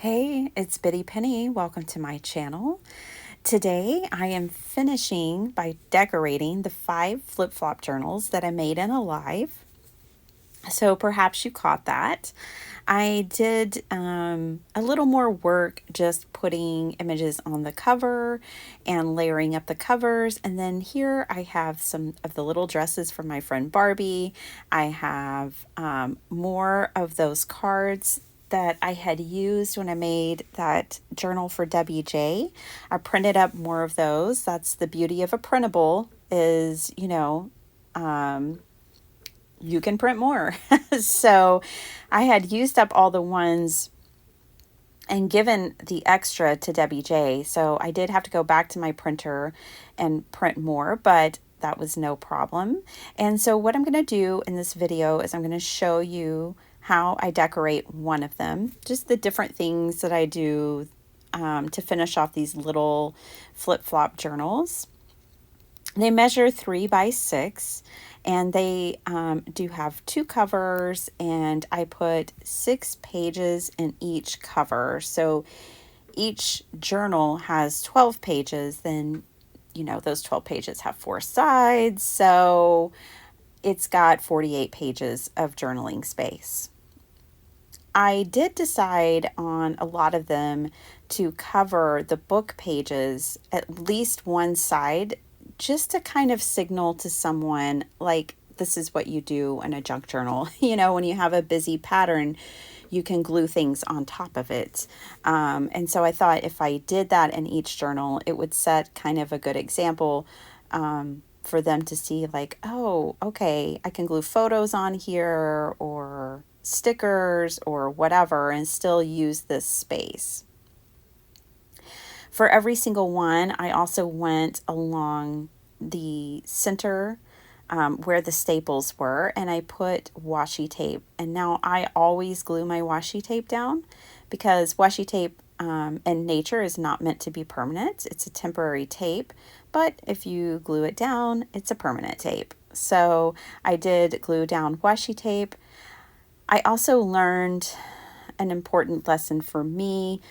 Hey, it's Biddy Penny. Welcome to my channel. Today I am finishing by decorating the 5 flip-flop journals that I made in a live. So perhaps you caught that. I did a little more work just putting images on the cover and layering up the covers. And then here I have some of the little dresses from my friend Barbie. I have more of those cards that I had used when I made that journal for WJ. I printed up more of those. That's the beauty of a printable is, you can print more. So I had used up all the ones and given the extra to WJ. So I did have to go back to my printer and print more, but that was no problem. And so what I'm going to do in this video is I'm going to show you how I decorate one of them, just the different things that I do to finish off these little flip-flop journals. They measure 3 by 6 and they do have 2 covers, and I put 6 pages in each cover. So each journal has 12 pages, then those 12 pages have 4 sides. So it's got 48 pages of journaling space. I did decide on a lot of them to cover the book pages at least one side, just to kind of signal to someone like this is what you do in a junk journal. When you have a busy pattern, you can glue things on top of it. And so I thought if I did that in each journal, it would set kind of a good example for them to see like, oh, okay, I can glue photos on here or stickers or whatever and still use this space. For every single one, I also went along the center where the staples were, and I put washi tape. And now I always glue my washi tape down because washi tape in nature is not meant to be permanent. It's a temporary tape, but if you glue it down, it's a permanent tape. So I did glue down washi tape. I also learned an important lesson for me.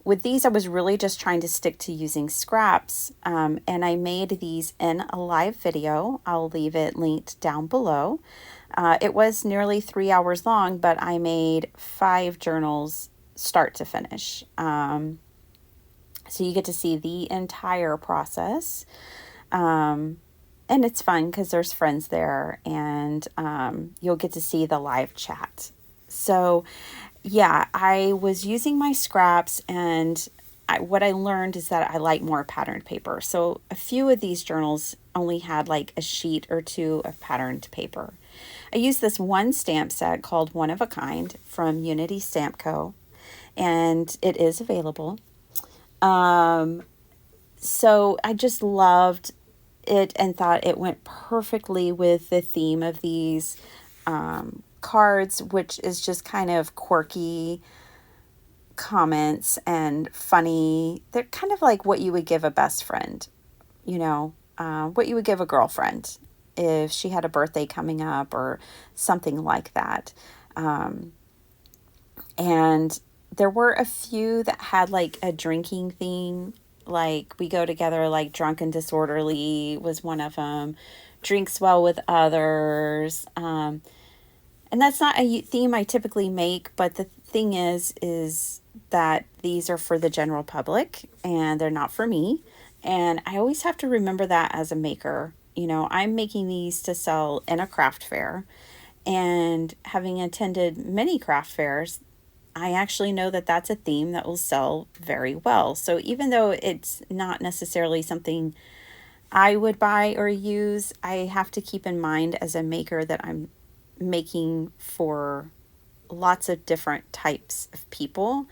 With these, I was really just trying to stick to using scraps, and I made these in a live video. I'll leave it linked down below. It was nearly 3 hours long, but I made 5 journals start to finish. So you get to see the entire process. And it's fun because there's friends there, and you'll get to see the live chat. So yeah, I was using my scraps, and what I learned is that I like more patterned paper. So a few of these journals only had like a sheet or 2 of patterned paper. I used this one stamp set called One of a Kind from Unity Stamp Co., and it is available. So I just loved it and thought it went perfectly with the theme of these cards, which is just kind of quirky comments and funny. They're kind of like what you would give a best friend, what you would give a girlfriend if she had a birthday coming up or something like that. And there were a few that had like a drinking theme, like We Go Together, like Drunk and Disorderly was one of them. Drinks Well with Others. And that's not a theme I typically make, but the thing is that these are for the general public and they're not for me. And I always have to remember that as a maker. I'm making these to sell in a craft fair. And having attended many craft fairs, I actually know that that's a theme that will sell very well. So even though it's not necessarily something I would buy or use, I have to keep in mind as a maker that I'm making for lots of different types of people.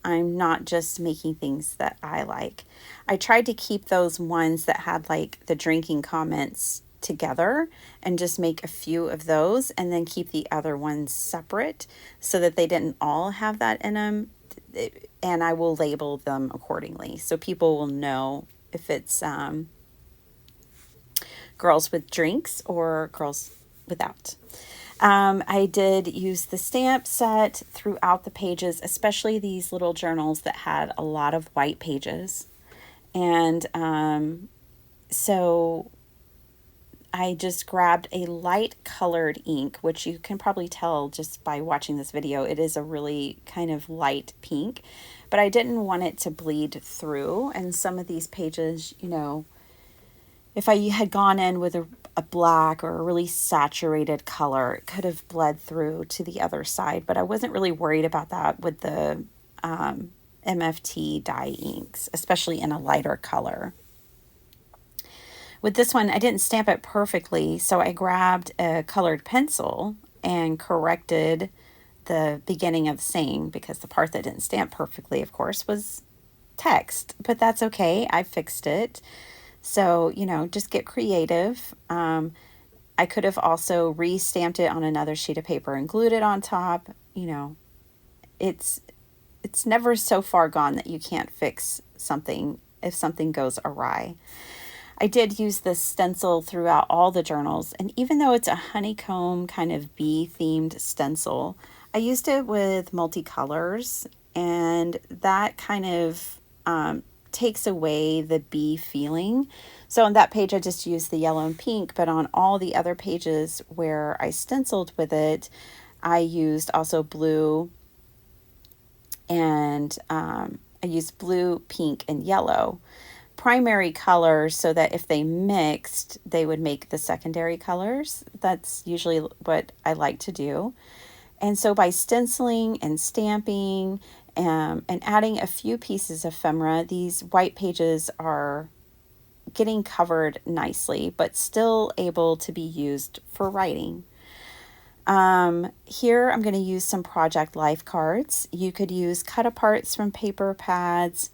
I'm not just making things that I like. I tried to keep those ones that had like the drinking comments together and just make a few of those and then keep the other ones separate so that they didn't all have that in them. And I will label them accordingly so people will know if it's girls with drinks or girls without. I did use the stamp set throughout the pages, especially these little journals that had a lot of white pages. And so I just grabbed a light colored ink, which you can probably tell just by watching this video. It is a really kind of light pink, but I didn't want it to bleed through. And some of these pages, if I had gone in with a black or a really saturated color, it could have bled through to the other side, but I wasn't really worried about that with the MFT dye inks, especially in a lighter color. With this one, I didn't stamp it perfectly, so I grabbed a colored pencil and corrected the beginning of the saying, because the part that didn't stamp perfectly, of course, was text, but that's okay. I fixed it. So, just get creative. I could have also re-stamped it on another sheet of paper and glued it on top. It's never so far gone that you can't fix something if something goes awry. I did use this stencil throughout all the journals, and even though it's a honeycomb kind of bee-themed stencil, I used it with multicolors, and that kind of takes away the bee feeling. So on that page, I just used the yellow and pink, but on all the other pages where I stenciled with it, I used also blue, and I used blue, pink, and yellow primary colors so that if they mixed, they would make the secondary colors. That's usually what I like to do. And so by stenciling and stamping and adding a few pieces of ephemera, these white pages are getting covered nicely, but still able to be used for writing. Here I'm going to use some Project Life cards. You could use cut aparts from paper pads,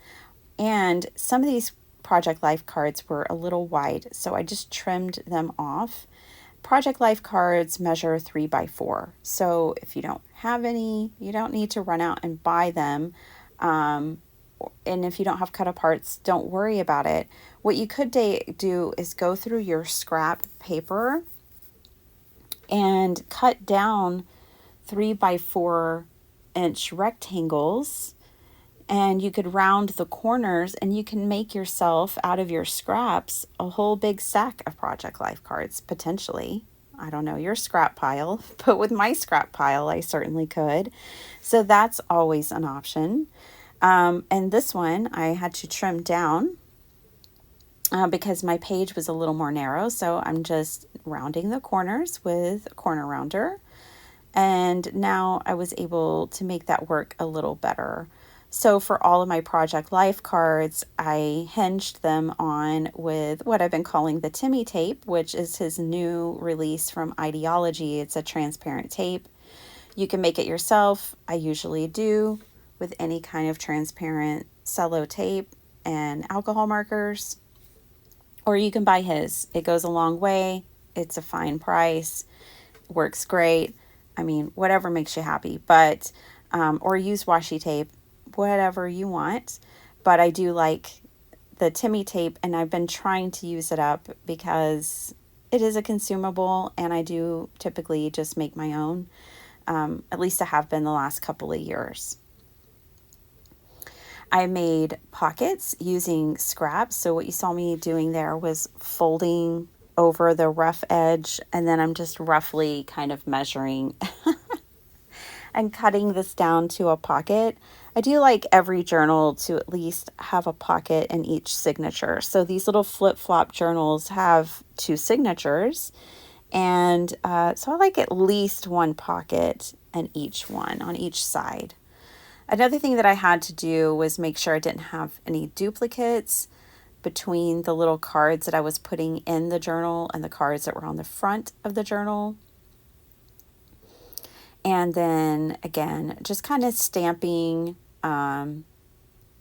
and some of these Project Life cards were a little wide, so I just trimmed them off. Project Life cards measure 3 by 4, so if you don't have any, you don't need to run out and buy them. And if you don't have cut aparts, don't worry about it. What you could do is go through your scrap paper and cut down 3 by 4 inch rectangles, and you could round the corners, and you can make yourself, out of your scraps, a whole big stack of Project Life cards, potentially. I don't know your scrap pile, but with my scrap pile, I certainly could. So that's always an option. And this one I had to trim down because my page was a little more narrow. So I'm just rounding the corners with a corner rounder. And now I was able to make that work a little better. So for all of my Project Life cards, I hinged them on with what I've been calling the Timmy tape, which is his new release from Ideology. It's a transparent tape. You can make it yourself. I usually do with any kind of transparent cello tape and alcohol markers. Or you can buy his. It goes a long way. It's a fine price. Works great. I mean, whatever makes you happy. But or use washi tape, whatever you want. But I do like the Timmy tape, and I've been trying to use it up because it is a consumable, and I do typically just make my own. At least I have been the last couple of years. I made pockets using scraps. So what you saw me doing there was folding over the rough edge, and then I'm just roughly kind of measuring and cutting this down to a pocket. I do like every journal to at least have a pocket in each signature. So these little flip-flop journals have 2 signatures, and so I like at least one pocket in each one on each side. Another thing that I had to do was make sure I didn't have any duplicates between the little cards that I was putting in the journal and the cards that were on the front of the journal. And then again, just kind of stamping and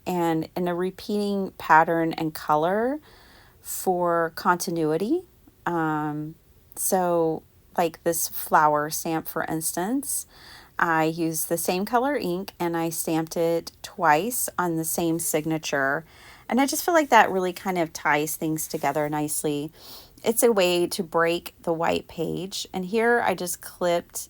in a repeating pattern and color for continuity. So like this flower stamp, for instance, I used the same color ink and I stamped it twice on the same signature. And I just feel like that really kind of ties things together nicely. It's a way to break the white page. And here I just clipped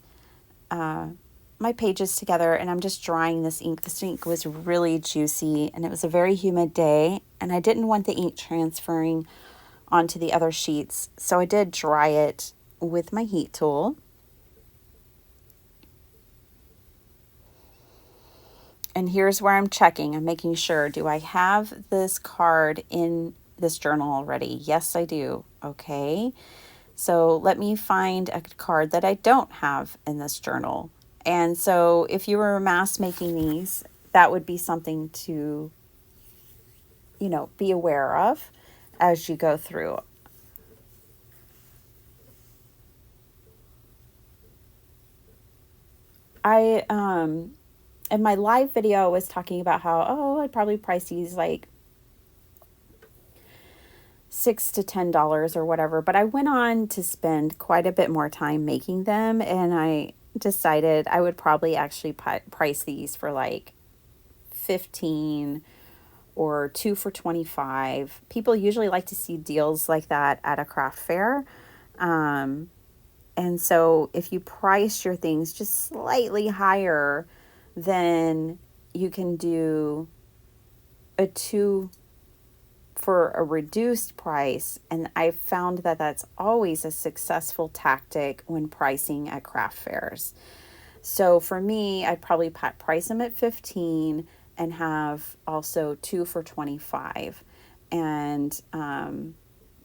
my pages together and I'm just drying this ink. This ink was really juicy and it was a very humid day and I didn't want the ink transferring onto the other sheets. So I did dry it with my heat tool. And here's where I'm checking. I'm making sure, do I have this card in this journal already? Yes, I do. Okay. So let me find a card that I don't have in this journal. And so if you were mass making these, that would be something to, be aware of as you go through. In my live video, I was talking about how, I'd probably price these like $6 to $10 or whatever, but I went on to spend quite a bit more time making them, and I decided I would probably actually price these for like 15 or 2 for 25. People usually like to see deals like that at a craft fair. And so if you price your things just slightly higher, then you can do a 2 for a reduced price. And I've found that that's always a successful tactic when pricing at craft fairs. So for me, I'd probably price them at 15 and have also 2 for 25. And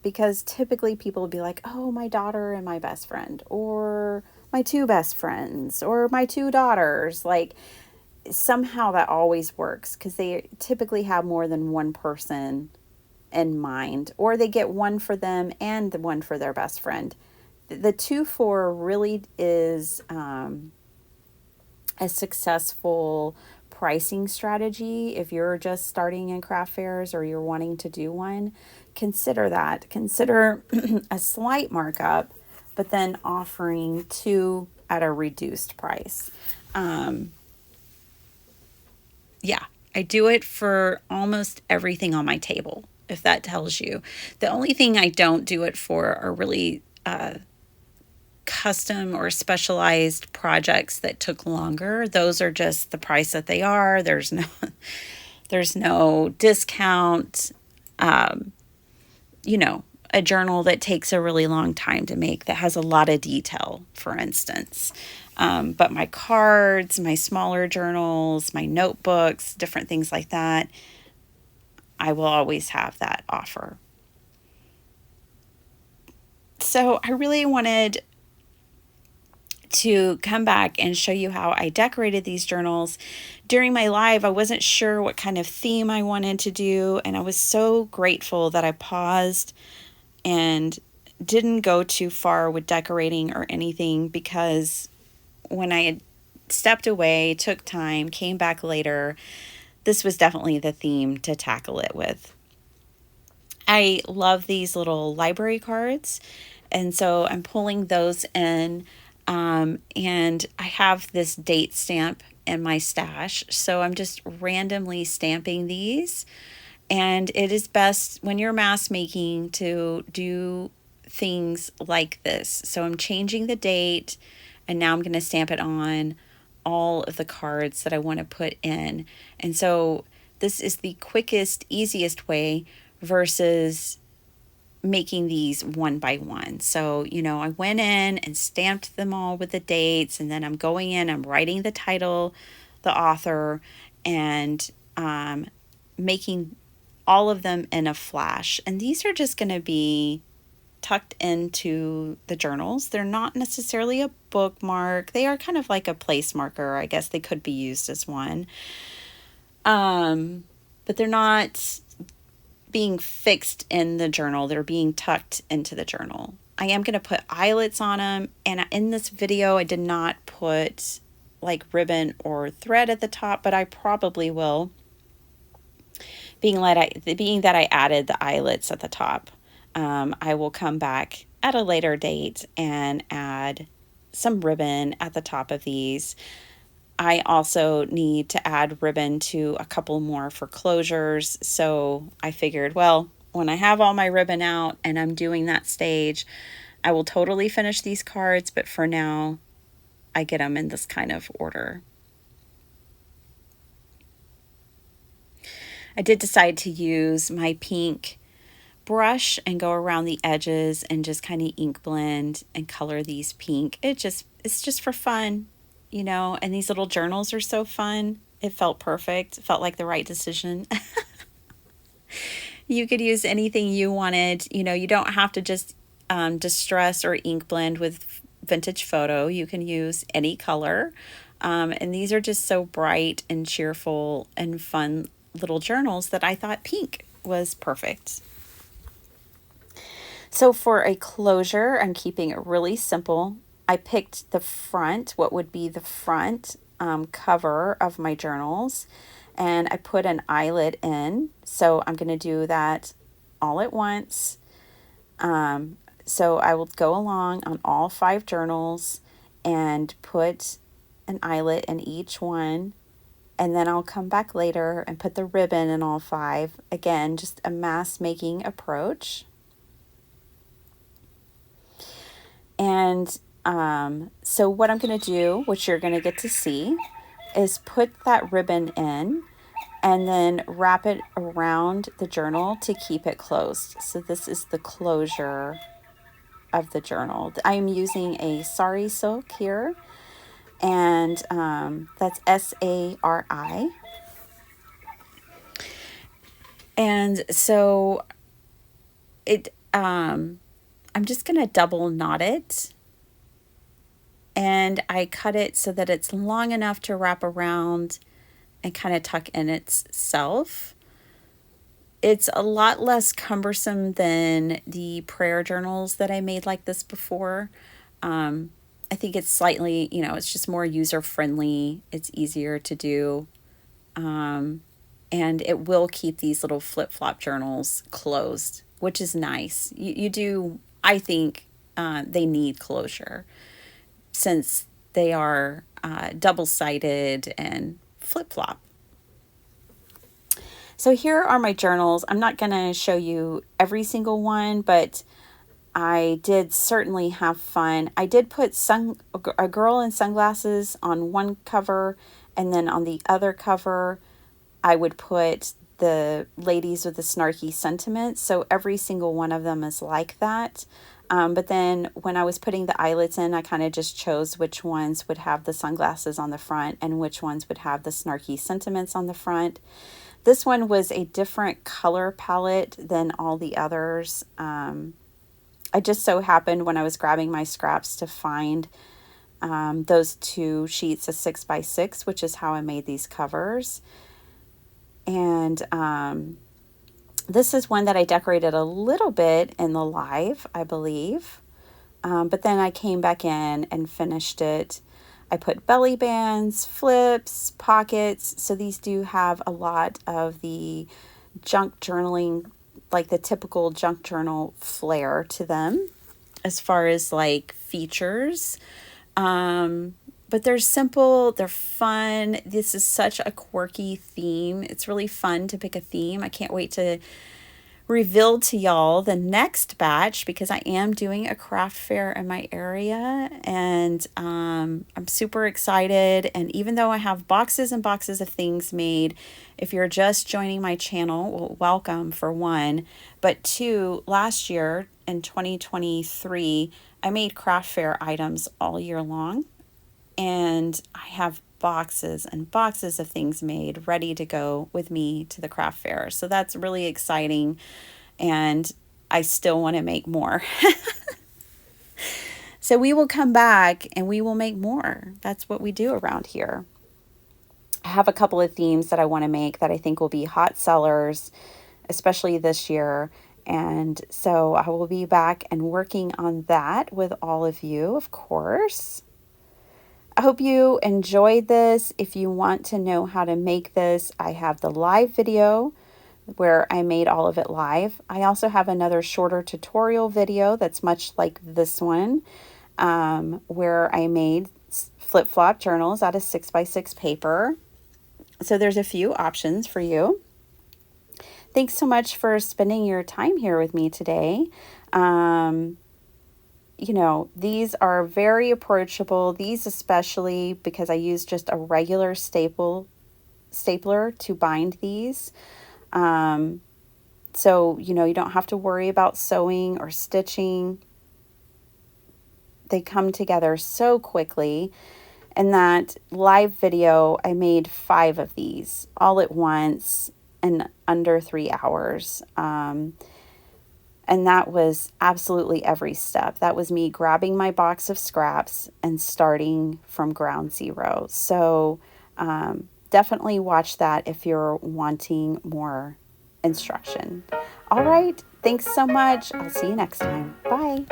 because typically people would be like, oh, my daughter and my best friend, or my 2 best friends, or my 2 daughters. Like somehow that always works because they typically have more than one person in mind, or they get one for them and the one for their best friend. The 2 for really is a successful pricing strategy. If you're just starting in craft fairs or you're wanting to do one, consider that. Consider a slight markup, but then offering 2 at a reduced price. Yeah, I do it for almost everything on my table, if that tells you. The only thing I don't do it for are really custom or specialized projects that took longer. Those are just the price that they are. There's no discount. A journal that takes a really long time to make that has a lot of detail, for instance. But my cards, my smaller journals, my notebooks, different things like that, I will always have that offer. So I really wanted to come back and show you how I decorated these journals. During my live, I wasn't sure what kind of theme I wanted to do, and I was so grateful that I paused and didn't go too far with decorating or anything, because when I had stepped away, took time, came back later, this was definitely the theme to tackle it with. I love these little library cards, and so I'm pulling those in, and I have this date stamp in my stash, so I'm just randomly stamping these. And it is best when you're mass making to do things like this. So I'm changing the date, and now I'm going to stamp it on all of the cards that I want to put in. And so this is the quickest, easiest way versus making these one by one. So, I went in and stamped them all with the dates, and then I'm going in, I'm writing the title, the author, and making all of them in a flash. And these are just going to be tucked into the journals. They're not necessarily a bookmark. They are kind of like a place marker. I guess they could be used as one. But they're not being fixed in the journal. They're being tucked into the journal. I am going to put eyelets on them. And in this video, I did not put like ribbon or thread at the top, but I probably will, being that I added the eyelets at the top. I will come back at a later date and add some ribbon at the top of these. I also need to add ribbon to a couple more for closures. So I figured, well, when I have all my ribbon out and I'm doing that stage, I will totally finish these cards, but for now, I get them in this kind of order. I did decide to use my pink brush and go around the edges and just kind of ink blend and color these pink. It's just for fun, you know, and these little journals are so fun. It felt perfect. It felt like the right decision. You could use anything you wanted. You know, you don't have to just distress or ink blend with vintage photo. You can use any color. And these are just so bright and cheerful and fun little journals that I thought pink was perfect. So for a closure, I'm keeping it really simple. I picked the front, what would be the front cover of my journals, and I put an eyelet in. So I'm going to do that all at once. So I will go along on all 5 journals and put an eyelet in each one. And then I'll come back later and put the ribbon in all 5. Again, just a mask making approach. And so what I'm going to do, which you're going to get to see, is put that ribbon in and then wrap it around the journal to keep it closed. So this is the closure of the journal. I'm using a sari silk here, and that's SARI. And so I'm just going to double knot it, and I cut it so that it's long enough to wrap around and kind of tuck in itself. It's a lot less cumbersome than the prayer journals that I made like this before. I think it's slightly, you know, it's just more user friendly. It's easier to do. And it will keep these little flip-flop journals closed, which is nice. You do, I think they need closure since they are double-sided and flip-flop. So here are my journals. I'm not going to show you every single one, but I did certainly have fun. I did put a girl in sunglasses on one cover, and then on the other cover, I would put the ladies with the snarky sentiments. So every single one of them is like that. But then when I was putting the eyelets in, I kind of just chose which ones would have the sunglasses on the front and which ones would have the snarky sentiments on the front. This one was a different color palette than all the others. I just so happened when I was grabbing my scraps to find those 2 sheets of 6x6, which is how I made these covers. And this is one that I decorated a little bit in the live, I believe. But then I came back in and finished it. I put belly bands, flips, pockets. So these do have a lot of the junk journaling, like the typical junk journal flair to them as far as like features. But they're simple, they're fun. This is such a quirky theme. It's really fun to pick a theme. I can't wait to reveal to y'all the next batch because I am doing a craft fair in my area, and I'm super excited. And even though I have boxes and boxes of things made, if you're just joining my channel, well, welcome for one. But 2, last year in 2023, I made craft fair items all year long. And I have boxes and boxes of things made ready to go with me to the craft fair. So that's really exciting. And I still want to make more. So we will come back and we will make more. That's what we do around here. I have a couple of themes that I want to make that I think will be hot sellers, especially this year. And so I will be back and working on that with all of you, of course. I hope you enjoyed this. If you want to know how to make this, I have the live video where I made all of it live. I also have another shorter tutorial video that's much like this one, where I made flip-flop journals out of 6x6 paper. So there's a few options for you. Thanks so much for spending your time here with me today. You know, these are very approachable. These especially because I use just a regular stapler to bind these. So, you know, you don't have to worry about sewing or stitching. They come together so quickly. In that live video, I made 5 of these all at once in under 3 hours. And that was absolutely every step. That was me grabbing my box of scraps and starting from ground zero. So definitely watch that if you're wanting more instruction. All right. Thanks so much. I'll see you next time. Bye.